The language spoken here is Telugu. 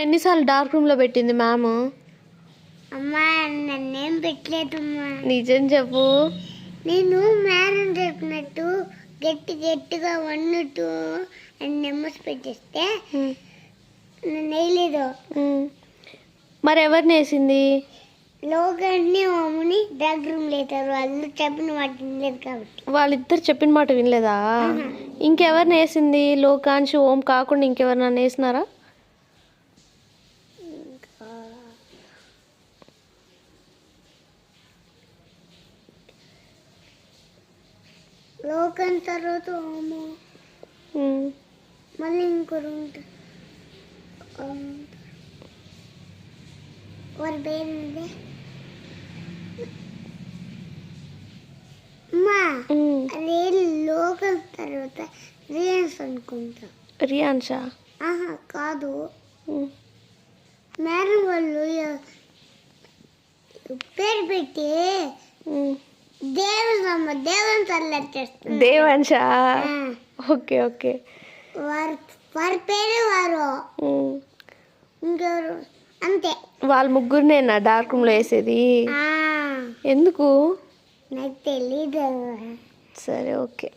ఎన్నిసార్లు డార్క్ రూమ్లో పెట్టింది మ్యామ్? అమ్మా నన్నేం పెట్టలేదమ్మా. నిజం చెప్పు. నేను మేడం చెప్పినట్టు గట్టిగా 1 2 అని నెంబర్స్ పెట్టేస్తే నన్ను వేయలేదు. మరి ఎవరిని వేసింది? లోకాన్ని మామూని డార్క్ రూమ్ లేతారు, వాళ్ళు చెప్పిన మాట వినలేదు కాబట్టి. వాళ్ళిద్దరు చెప్పిన మాట వినలేదా? ఇంకెవరిని వేసింది? లోకాంశ్ ఓం కాకుండా ఇంకెవరినన్నా వేసినారా? లోకం తర్వాత ఓము, మళ్ళీ ఇంకొకరు ఉంటారు. వారి పేరు అమ్మా, అదే లోకం తర్వాత రియాన్స్ అనుకుంటా. రియాన్షా? కాదు, మేడం వాళ్ళు పేరు పెట్టి దేవుని తరలిచ్చేస్తారు. దేవాన్షా? Okay okay. వారి పేరు వారు ఇంకెవరు అంతే. వాళ్ళ ముగ్గురినేనా డార్క్ రూమ్లో వేసేది? ఎందుకు నాకు తెలీదు. సరే ఓకే.